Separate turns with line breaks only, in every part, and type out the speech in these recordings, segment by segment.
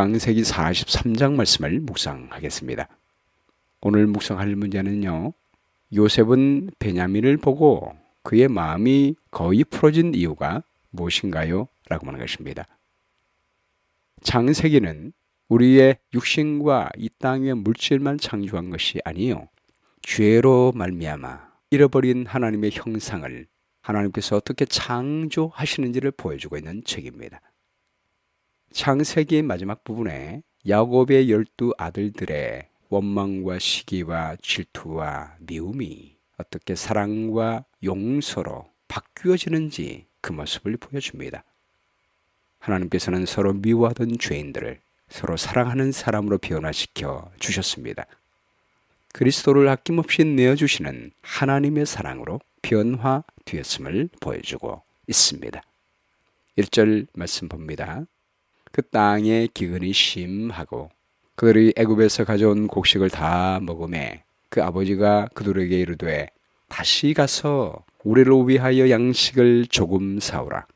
창세기 43장 말씀을 묵상하겠습니다. 오늘 묵상할 문제는요, 요셉은 베냐민을 보고 그의 마음이 거의 풀어진 이유가 무엇인가요? 라고 하는 것입니다. 창세기는 우리의 육신과 이 땅의 물질만 창조한 것이 아니요, 죄로 말미암아 잃어버린 하나님의 형상을 하나님께서 어떻게 창조하시는지를 보여주고 있는 책입니다. 창세기의 마지막 부분에 야곱의 12 아들들의 원망과 시기와 질투와 미움이 어떻게 사랑과 용서로 바뀌어지는지 그 모습을 보여줍니다. 하나님께서는 서로 미워하던 죄인들을 서로 사랑하는 사람으로 변화시켜 주셨습니다. 그리스도를 아낌없이 내어주시는 하나님의 사랑으로 변화되었음을 보여주고 있습니다. 1절 말씀 봅니다. 그 땅에 기근이 심하고 그들이 애굽에서 가져온 곡식을 다 먹음에 그 아버지가 그들에게 이르되 다시 가서 우리를 위하여 양식을 조금 사오라.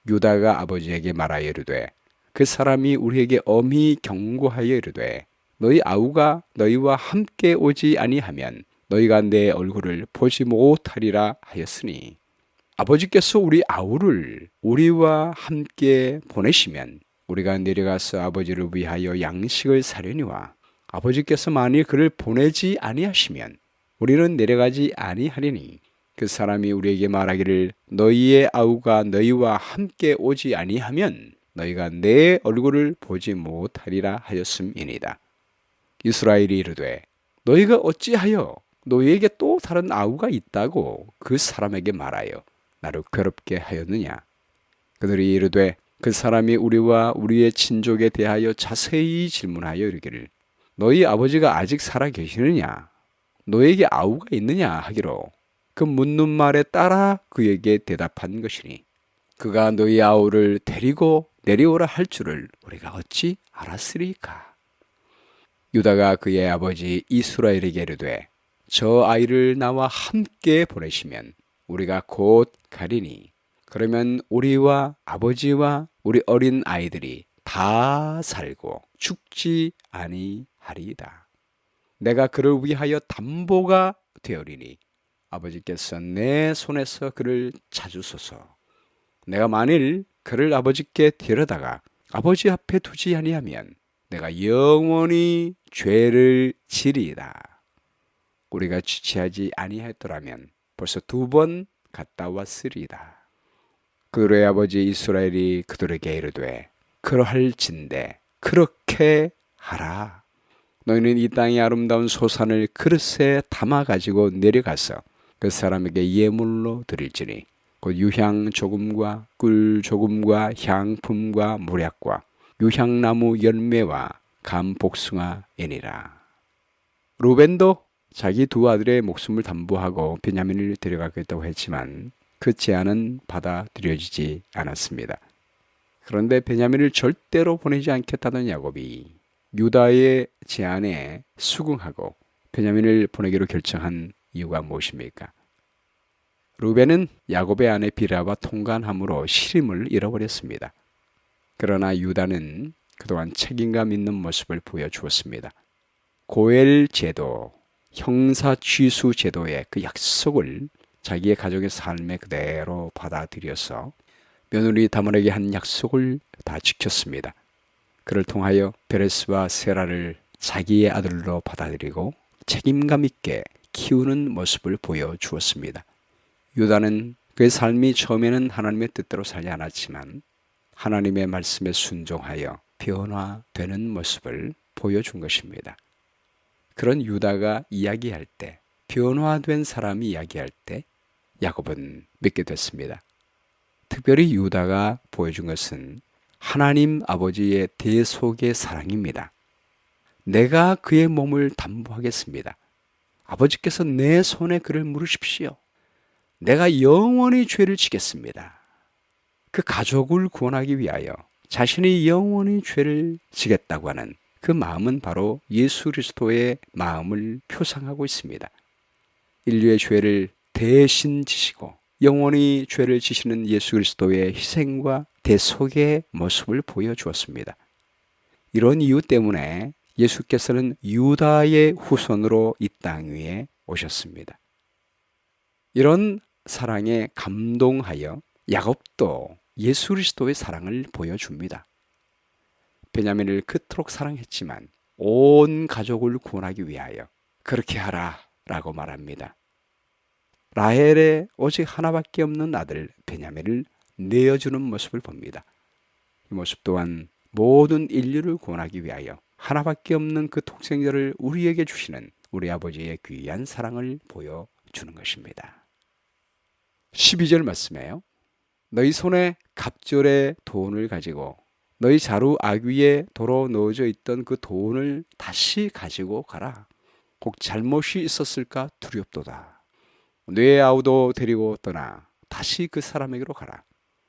유다가 아버지에게 말하여 이르되 그 사람이 우리에게 엄히 경고하여 이르되 너희 아우가 너희와 함께 오지 아니하면 너희가 내 얼굴을 보지 못하리라 하였으니 아버지께서 우리 아우를 우리와 함께 보내시면 우리가 내려가서 아버지를 위하여 양식을 사려니와 아버지께서 만일 그를 보내지 아니하시면 우리는 내려가지 아니하리니 그 사람이 우리에게 말하기를 너희의 아우가 너희와 함께 오지 아니하면 너희가 내 얼굴을 보지 못하리라 하였음이니이다. 이스라엘이 이르되 너희가 어찌하여 너희에게 또 다른 아우가 있다고 그 사람에게 말하여 나를 괴롭게 하였느냐. 그들이 이르되 그 사람이 우리와 우리의 친족에 대하여 자세히 질문하여 이르기를 너희 아버지가 아직 살아 계시느냐 너희에게 아우가 있느냐 하기로 그 묻는 말에 따라 그에게 대답한 것이니 그가 너희 아우를 데리고 내려오라 할 줄을 우리가 어찌 알았으리까. 유다가 그의 아버지 이스라엘에게 이르되 저 아이를 나와 함께 보내시면 우리가 곧 가리니 그러면 우리와 아버지와 우리 어린 아이들이 다 살고 죽지 아니하리이다. 내가 그를 위하여 담보가 되어리니 아버지께서 내 손에서 그를 찾으소서. 내가 만일 그를 아버지께 데려다가 아버지 앞에 두지 아니하면 내가 영원히 죄를 지리이다. 우리가 취치하지 아니하였더라면 벌써 2번 갔다 왔으리이다. 그들의 아버지 이스라엘이 그들에게 이르되 그러할진대 그렇게 하라. 너희는 이 땅의 아름다운 소산을 그릇에 담아 가지고 내려가서 그 사람에게 예물로 드릴지니 곧 유향 조금과 꿀 조금과 향품과 모략과 유향나무 열매와 감복숭아이니라. 루벤도 자기 2 아들의 목숨을 담보하고 베냐민을 데려가겠다고 했지만 그 제안은 받아들여지지 않았습니다. 그런데 베냐민을 절대로 보내지 않겠다던 야곱이 유다의 제안에 수긍하고 베냐민을 보내기로 결정한 이유가 무엇입니까? 루벤은 야곱의 아내 비라와 통간함으로 시림을 잃어버렸습니다. 그러나 유다는 그동안 책임감 있는 모습을 보여주었습니다. 고엘 제도, 형사 취수 제도의 그 약속을 자기의 가족의 삶에 그대로 받아들여서 며느리 다말에게 한 약속을 다 지켰습니다. 그를 통하여 베레스와 세라를 자기의 아들로 받아들이고 책임감 있게 키우는 모습을 보여주었습니다. 유다는 그의 삶이 처음에는 하나님의 뜻대로 살지 않았지만 하나님의 말씀에 순종하여 변화되는 모습을 보여준 것입니다. 그런 유다가 이야기할 때, 변화된 사람이 이야기할 때 야곱은 믿게 됐습니다. 특별히 유다가 보여준 것은 하나님 아버지의 대속의 사랑입니다. 내가 그의 몸을 담보하겠습니다. 아버지께서 내 손에 그를 물으십시오. 내가 영원히 죄를 지겠습니다. 그 가족을 구원하기 위하여 자신이 영원히 죄를 지겠다고 하는 그 마음은 바로 예수 그리스도의 마음을 표상하고 있습니다. 인류의 죄를 대신 지시고 영원히 죄를 지시는 예수 그리스도의 희생과 대속의 모습을 보여주었습니다. 이런 이유 때문에 예수께서는 유다의 후손으로 이 땅 위에 오셨습니다. 이런 사랑에 감동하여 야곱도 예수 그리스도의 사랑을 보여줍니다. 베냐민을 그토록 사랑했지만 온 가족을 구원하기 위하여 그렇게 하라 라고 말합니다. 라헬의 오직 하나밖에 없는 아들 베냐민을 내어주는 모습을 봅니다. 이 모습 또한 모든 인류를 구원하기 위하여 하나밖에 없는 그 독생자를 우리에게 주시는 우리 아버지의 귀한 사랑을 보여주는 것입니다. 12절 말씀에요. 너희 손에 갑절의 돈을 가지고 너희 자루 아귀에 도로 넣어져 있던 그 돈을 다시 가지고 가라. 혹 잘못이 있었을까 두렵도다. 뇌 아우도 데리고 떠나 다시 그 사람에게로 가라.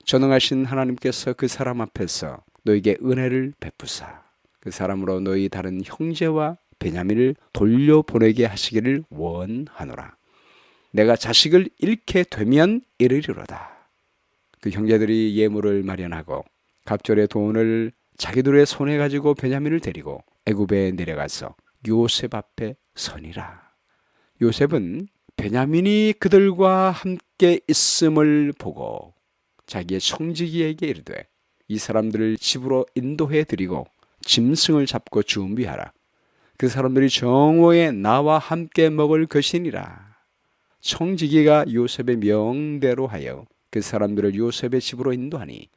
전능하신 하나님께서 그 사람 앞에서 너에게 은혜를 베푸사 그 사람으로 너희 다른 형제와 베냐민을 돌려보내게 하시기를 원하노라. 내가 자식을 잃게 되면 이르리로다. 그 형제들이 예물을 마련하고 갑절의 돈을 자기들의 손에 가지고 베냐민을 데리고 애굽에 내려가서 요셉 앞에 서니라. 요셉은 베냐민이 그들과 함께 있음을 보고 자기의 청지기에게 이르되 이 사람들을 집으로 인도해 드리고 짐승을 잡고 준비하라. 그 사람들이 정오에 나와 함께 먹을 것이니라. 청지기가 요셉의 명대로 하여 그 사람들을 요셉의 집으로 인도하니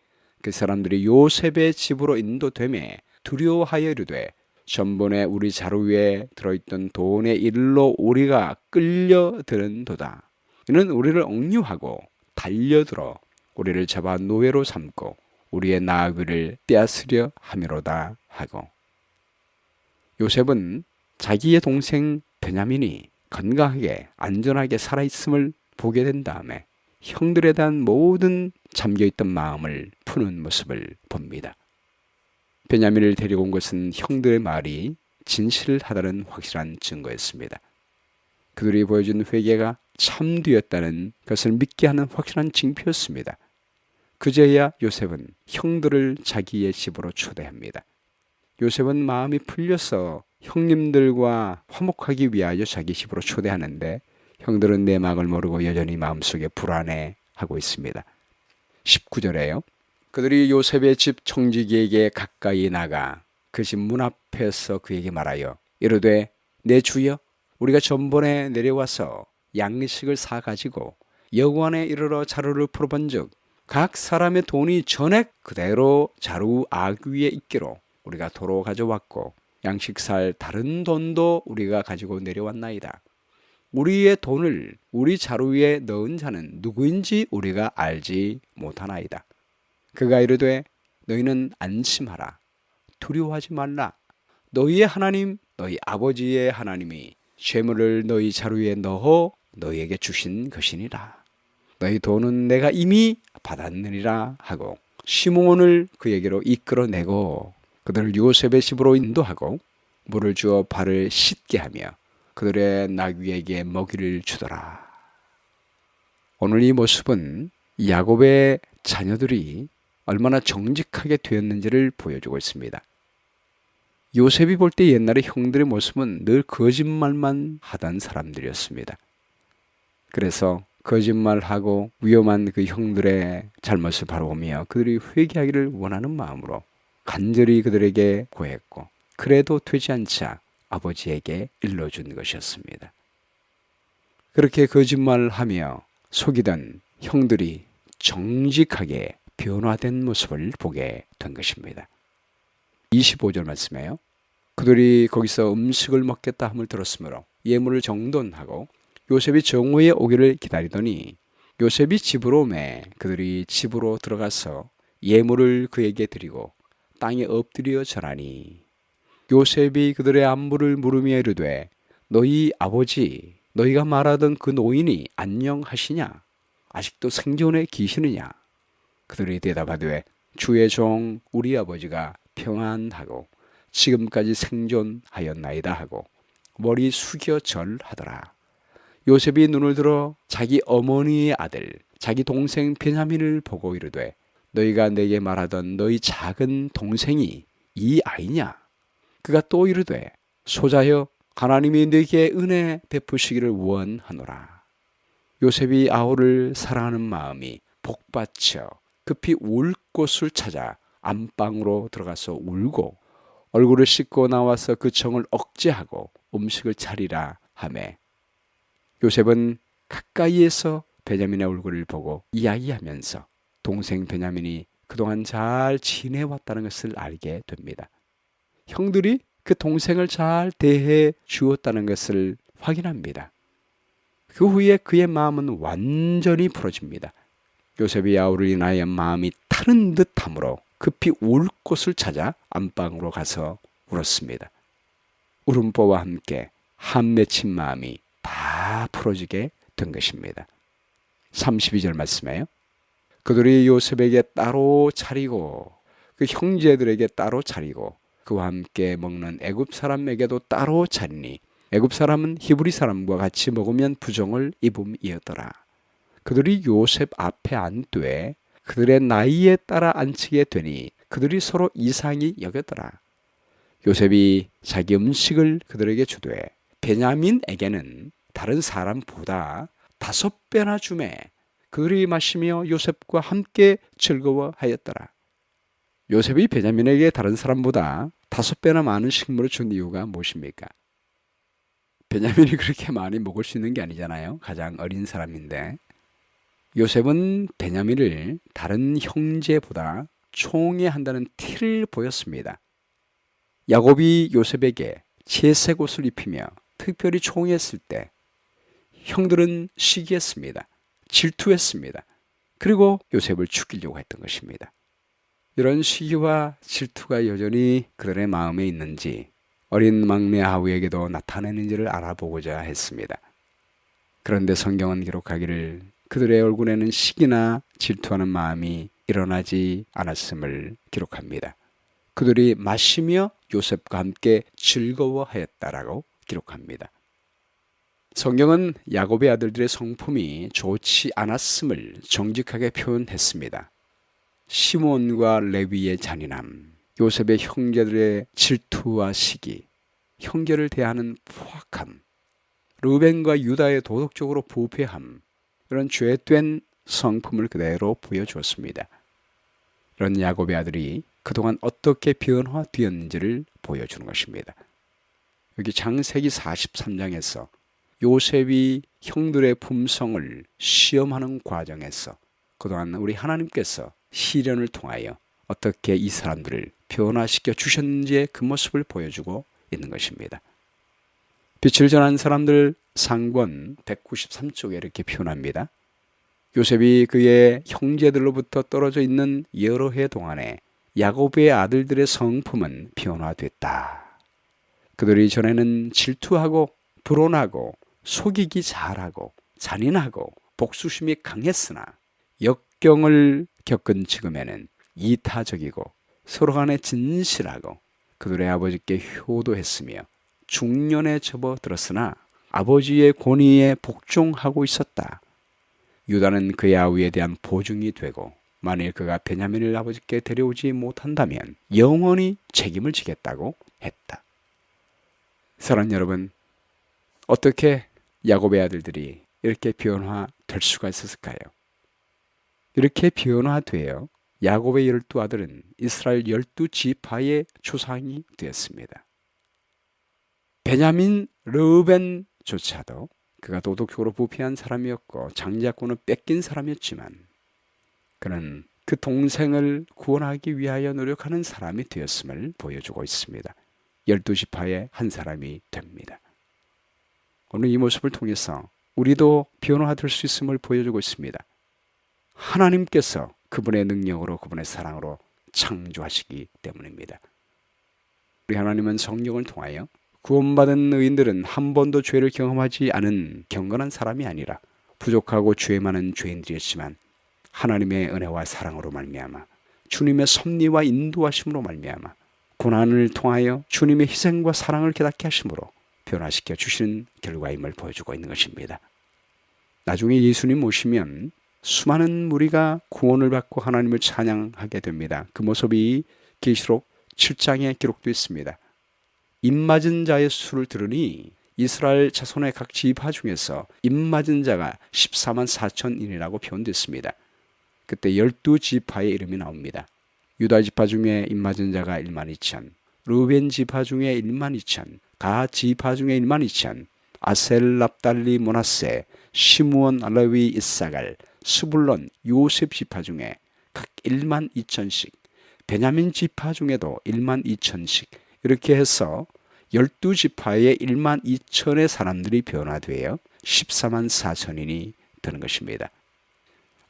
그 사람들이 요셉의 집으로 인도되매 두려워하여 이르되 전번에 우리 자루 위에 들어있던 돈의 일로 우리가 끌려드는도다. 이는 우리를 억류하고 달려들어 우리를 잡아 노예로 삼고 우리의 나귀를 빼앗으려 함이로다 하고. 요셉은 자기의 동생 베냐민이 건강하게 안전하게 살아있음을 보게 된 다음에 형들에 대한 모든 잠겨있던 마음을 푸는 모습을 봅니다. 베냐민을 데리고 온 것은 형들의 말이 진실하다는 확실한 증거였습니다. 그들이 보여준 회개가 참되었다는 것을 믿게 하는 확실한 징표였습니다. 그제야 요셉은 형들을 자기의 집으로 초대합니다. 요셉은 마음이 풀려서 형님들과 화목하기 위하여 자기 집으로 초대하는데 형들은 내막을 모르고 여전히 마음속에 불안해하고 있습니다. 19절에요. 그들이 요셉의 집 청지기에게 가까이 나가 그 집 문 앞에서 그에게 말하여 이르되 내 주여 우리가 전번에 내려와서 양식을 사가지고 여관에 이르러 자루를 풀어본즉 각 사람의 돈이 전액 그대로 자루 아귀에 있기로 우리가 도로 가져왔고 양식 살 다른 돈도 우리가 가지고 내려왔나이다. 우리의 돈을 우리 자루에 넣은 자는 누구인지 우리가 알지 못하나이다. 그가 이르되 너희는 안심하라. 두려워하지 말라. 너희의 하나님 너희 아버지의 하나님이 재물을 너희 자루에 넣어 너희에게 주신 것이니라. 너희 돈은 내가 이미 받았느니라 하고 시므온을 그에게로 이끌어내고 그들을 요셉의 집으로 인도하고 물을 주어 발을 씻게 하며 그들의 나귀에게 먹이를 주더라. 오늘 이 모습은 야곱의 자녀들이 얼마나 정직하게 되었는지를 보여주고 있습니다. 요셉이 볼 때 옛날의 형들의 모습은 늘 거짓말만 하던 사람들이었습니다. 그래서 거짓말하고 위험한 그 형들의 잘못을 바라보며 그들이 회개하기를 원하는 마음으로 간절히 그들에게 고했고 그래도 되지 않자 아버지에게 일러준 것이었습니다. 그렇게 거짓말하며 속이던 형들이 정직하게 변화된 모습을 보게 된 것입니다. 25절 말씀에요. 그들이 거기서 음식을 먹겠다 함을 들었으므로 예물을 정돈하고 요셉이 정오에 오기를 기다리더니 요셉이 집으로 오매 그들이 집으로 들어가서 예물을 그에게 드리고 땅에 엎드려 절하니 요셉이 그들의 안부를 물으며 이르되 너희 아버지 너희가 말하던 그 노인이 안녕하시냐? 아직도 생존해 계시느냐? 그들이 대답하되 주의 종 우리 아버지가 평안하고 지금까지 생존하였나이다 하고 머리 숙여 절하더라. 요셉이 눈을 들어 자기 어머니의 아들 자기 동생 베냐민을 보고 이르되 너희가 내게 말하던 너희 작은 동생이 이 아이냐? 그가 또 이르되 소자여 하나님이 네게 은혜 베푸시기를 원하노라. 요셉이 아우를 사랑하는 마음이 복받쳐 급히 울 곳을 찾아 안방으로 들어가서 울고 얼굴을 씻고 나와서 그 정을 억제하고 음식을 차리라 하매 요셉은 가까이에서 베냐민의 얼굴을 보고 이야기하면서 동생 베냐민이 그동안 잘 지내왔다는 것을 알게 됩니다. 형들이 그 동생을 잘 대해 주었다는 것을 확인합니다. 그 후에 그의 마음은 완전히 풀어집니다. 요셉이 아우를 인하여 마음이 타는 듯하므로 급히 울 곳을 찾아 안방으로 가서 울었습니다. 울음보와 함께 한 맺힌 마음이 다 풀어지게 된 것입니다. 32절 말씀에요. 그들이 요셉에게 따로 차리고 그 형제들에게 따로 차리고 그와 함께 먹는 애굽 사람에게도 따로 차리니 애굽 사람은 히브리 사람과 같이 먹으면 부정을 입음이었더라. 그들이 요셉 앞에 앉되 그들의 나이에 따라 앉히게 되니 그들이 서로 이상히 여겼더라. 요셉이 자기 음식을 그들에게 주되 베냐민에게는 다른 사람보다 5배나 주매 그들이 마시며 요셉과 함께 즐거워하였더라. 요셉이 베냐민에게 다른 사람보다 5배나 많은 식물을 준 이유가 무엇입니까? 베냐민이 그렇게 많이 먹을 수 있는 게 아니잖아요. 가장 어린 사람인데. 요셉은 베냐민을 다른 형제보다 총애한다는 티를 보였습니다. 야곱이 요셉에게 채색 옷을 입히며 특별히 총애했을 때 형들은 시기했습니다. 질투했습니다. 그리고 요셉을 죽이려고 했던 것입니다. 이런 시기와 질투가 여전히 그들의 마음에 있는지 어린 막내 아우에게도 나타내는지를 알아보고자 했습니다. 그런데 성경은 기록하기를 그들의 얼굴에는 시기나 질투하는 마음이 일어나지 않았음을 기록합니다. 그들이 마시며 요셉과 함께 즐거워하였다라고 기록합니다. 성경은 야곱의 아들들의 성품이 좋지 않았음을 정직하게 표현했습니다. 시몬과 레위의 잔인함, 요셉의 형제들의 질투와 시기, 형제를 대하는 포악함, 르벤과 유다의 도덕적으로 부패함, 이런 죄된 성품을 그대로 보여주었습니다. 이런 야곱의 아들이 그동안 어떻게 변화되었는지를 보여주는 것입니다. 여기 창세기 43장에서 요셉이 형들의 품성을 시험하는 과정에서 그동안 우리 하나님께서 시련을 통하여 어떻게 이 사람들을 변화시켜 주셨는지의 그 모습을 보여주고 있는 것입니다. 빛을 전한 사람들 상권 193쪽에 이렇게 표현합니다. 요셉이 그의 형제들로부터 떨어져 있는 여러 해 동안에 야곱의 아들들의 성품은 변화됐다. 그들이 전에는 질투하고 불온하고 속이기 잘하고 잔인하고 복수심이 강했으나 역경을 겪은 지금에는 이타적이고 서로 간에 진실하고 그들의 아버지께 효도했으며 중년에 접어들었으나 아버지의 권위에 복종하고 있었다. 유다는 그의 아우에 대한 보증이 되고 만일 그가 베냐민을 아버지께 데려오지 못한다면 영원히 책임을 지겠다고 했다. 사랑하는 여러분, 어떻게 야곱의 아들들이 이렇게 변화될 수가 있었을까요? 이렇게 변화되어 야곱의 12아들은 이스라엘 12지파의 조상이 되었습니다. 베냐민, 르벤조차도 그가 도덕적으로 부패한 사람이었고 장자권을 뺏긴 사람이었지만 그는 그 동생을 구원하기 위하여 노력하는 사람이 되었음을 보여주고 있습니다. 12지파의 한 사람이 됩니다. 오늘 이 모습을 통해서 우리도 변화될 수 있음을 보여주고 있습니다. 하나님께서 그분의 능력으로 그분의 사랑으로 창조하시기 때문입니다. 우리 하나님은 성령을 통하여 구원받은 의인들은 한 번도 죄를 경험하지 않은 경건한 사람이 아니라 부족하고 죄 많은 죄인들이었지만 하나님의 은혜와 사랑으로 말미암아 주님의 섭리와 인도하심으로 말미암아 고난을 통하여 주님의 희생과 사랑을 깨닫게 하심으로 변화시켜 주시는 결과임을 보여주고 있는 것입니다. 나중에 예수님 오시면 수많은 무리가 구원을 받고 하나님을 찬양하게 됩니다. 그 모습이 계시록 7장에 기록되어 있습니다. 입맞은 자의 수를 들으니 이스라엘 자손의 각 지파 중에서 입맞은 자가 14만 4천인이라고 표현됐습니다. 그때 12지파의 이름이 나옵니다. 유다 지파 중에 입맞은 자가 1만 2천, 르벤 지파 중에 1만 2천, 가 지파 중에 1만 2천, 아셀, 납달리, 므낫세, 시므온, 레위, 이사갈, 스불론, 요셉 지파 중에 각 1만 2천씩, 베냐민 지파 중에도 1만 2천씩, 이렇게 해서 12지파의 1만 2천의 사람들이 변화되어 14만 4천인이 되는 것입니다.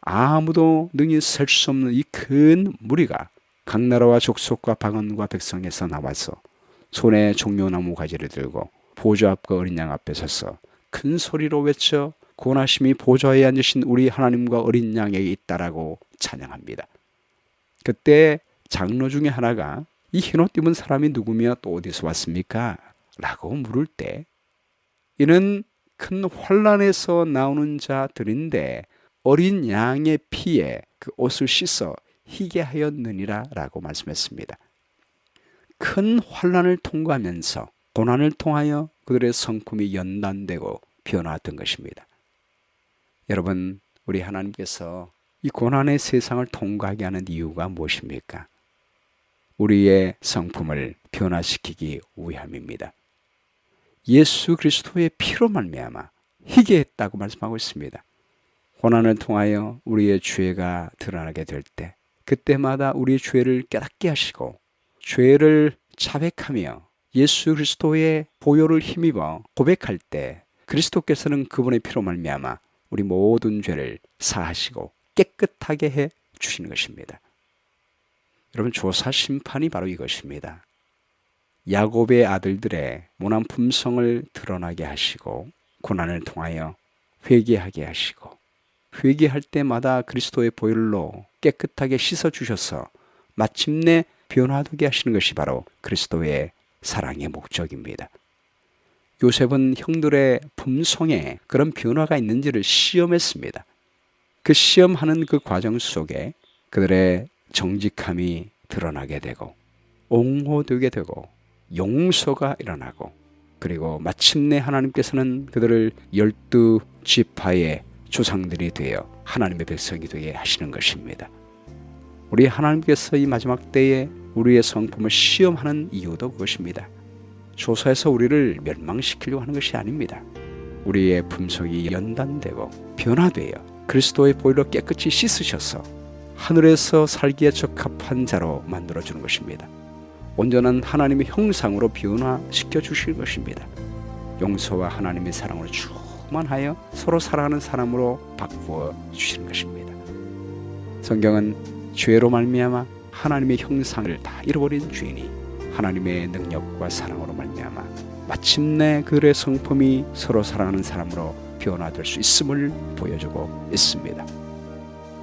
아무도 능히 셀 수 없는 이 큰 무리가 각 나라와 족속과 방언과 백성에서 나와서 손에 종려나무 가지를 들고 보좌 앞과 어린 양 앞에 서서 큰 소리로 외쳐 권하심이 보좌에 앉으신 우리 하나님과 어린 양에게 있다라고 찬양합니다. 그때 장로 중에 하나가 이 흰옷 입은 사람이 누구며 또 어디서 왔습니까? 라고 물을 때 이는 큰 환란에서 나오는 자들인데 어린 양의 피에 그 옷을 씻어 희게 하였느니라 라고 말씀했습니다. 큰 환란을 통과하면서 고난을 통하여 그들의 성품이 연단되고 변화된 것입니다. 여러분, 우리 하나님께서 이 고난의 세상을 통과하게 하는 이유가 무엇입니까? 우리의 성품을 변화시키기 위함입니다. 예수 그리스도의 피로 말미암아 희게 했다고 말씀하고 있습니다. 고난을 통하여 우리의 죄가 드러나게 될 때 그때마다 우리의 죄를 깨닫게 하시고 죄를 자백하며 예수 그리스도의 보혈을 힘입어 고백할 때 그리스도께서는 그분의 피로 말미암아 우리 모든 죄를 사하시고 깨끗하게 해 주시는 것입니다. 여러분, 조사 심판이 바로 이것입니다. 야곱의 아들들의 모난 품성을 드러나게 하시고 고난을 통하여 회개하게 하시고 회개할 때마다 그리스도의 보혈로 깨끗하게 씻어주셔서 마침내 변화되게 하시는 것이 바로 그리스도의 사랑의 목적입니다. 요셉은 형들의 품성에 그런 변화가 있는지를 시험했습니다. 그 시험하는 그 과정 속에 그들의 정직함이 드러나게 되고 옹호되게 되고 용서가 일어나고 그리고 마침내 하나님께서는 그들을 12지파의 조상들이 되어 하나님의 백성이 되게 하시는 것입니다. 우리 하나님께서 이 마지막 때에 우리의 성품을 시험하는 이유도 그것입니다. 조사해서 우리를 멸망시키려고 하는 것이 아닙니다. 우리의 품성이 연단되고 변화되어 그리스도의 보혈로 깨끗이 씻으셔서 하늘에서 살기에 적합한 자로 만들어주는 것입니다. 온전한 하나님의 형상으로 변화시켜 주실 것입니다. 용서와 하나님의 사랑으로 충만하여 서로 사랑하는 사람으로 바꾸어 주시는 것입니다. 성경은 죄로 말미암아 하나님의 형상을 다 잃어버린 죄인이 하나님의 능력과 사랑으로 말미암아 마침내 그들의 성품이 서로 사랑하는 사람으로 변화될 수 있음을 보여주고 있습니다.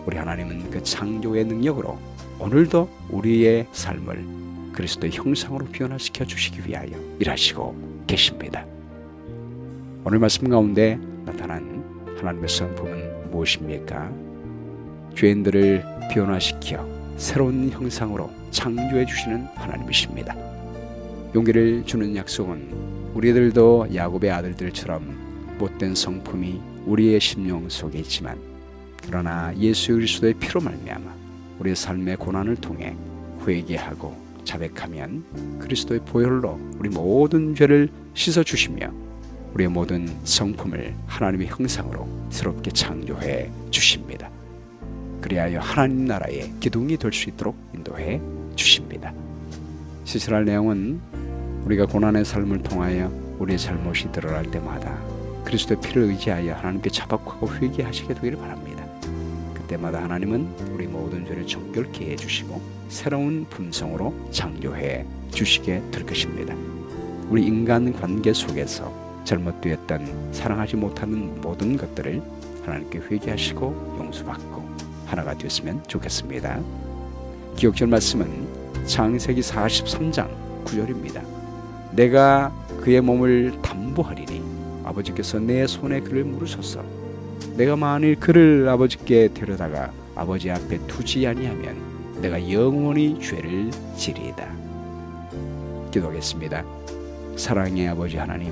우리 하나님은 그 창조의 능력으로 오늘도 우리의 삶을 그리스도의 형상으로 변화시켜 주시기 위하여 일하시고 계십니다. 오늘 말씀 가운데 나타난 하나님의 성품은 무엇입니까? 죄인들을 변화시켜 새로운 형상으로 창조해 주시는 하나님이십니다. 용기를 주는 약속은 우리들도 야곱의 아들들처럼 못된 성품이 우리의 심령 속에 있지만 그러나 예수 그리스도의 피로 말미암아 우리의 삶의 고난을 통해 회개하고 자백하면 그리스도의 보혈로 우리 모든 죄를 씻어주시며 우리의 모든 성품을 하나님의 형상으로 새롭게 창조해 주십니다. 그리하여 하나님 나라의 기둥이 될 수 있도록 인도해 주십니다. 시설할 내용은 우리가 고난의 삶을 통하여 우리의 잘못이 드러날 때마다 그리스도의 피를 의지하여 하나님께 자박하고 회개하시게 되기를 바랍니다. 그때마다 하나님은 우리 모든 죄를 정결케 해주시고 새로운 품성으로 창조해 주시게 될 것입니다. 우리 인간 관계 속에서 잘못되었던 사랑하지 못하는 모든 것들을 하나님께 회개하시고 용서받고 하나가 되었으면 좋겠습니다. 기억절 말씀은 창세기 43장 9절입니다. 내가 그의 몸을 담보하리니 아버지께서 내 손에 그를 물으소서. 내가 만일 그를 아버지께 데려다가 아버지 앞에 두지 아니하면 내가 영원히 죄를 지리이다. 기도하겠습니다. 사랑의 아버지 하나님,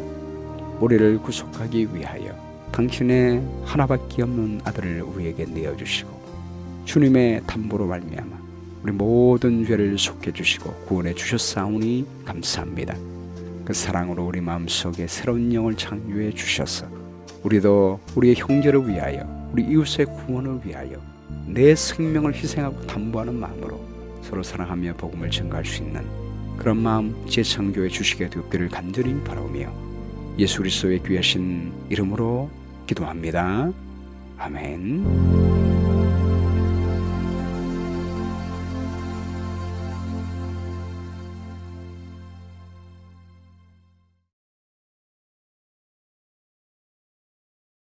우리를 구속하기 위하여 당신의 하나밖에 없는 아들을 우리에게 내어주시고 주님의 담보로 말미암아 우리 모든 죄를 속해 주시고 구원해 주셨사오니 감사합니다. 그 사랑으로 우리 마음속에 새로운 영을 창조해 주셔서 우리도 우리의 형제를 위하여 우리 이웃의 구원을 위하여 내 생명을 희생하고 담보하는 마음으로 서로 사랑하며 복음을 전가할 수 있는 그런 마음 재창조해 주시게 되기를 간절히 바라오며 예수 그리스도의 귀하신 이름으로 기도합니다. 아멘.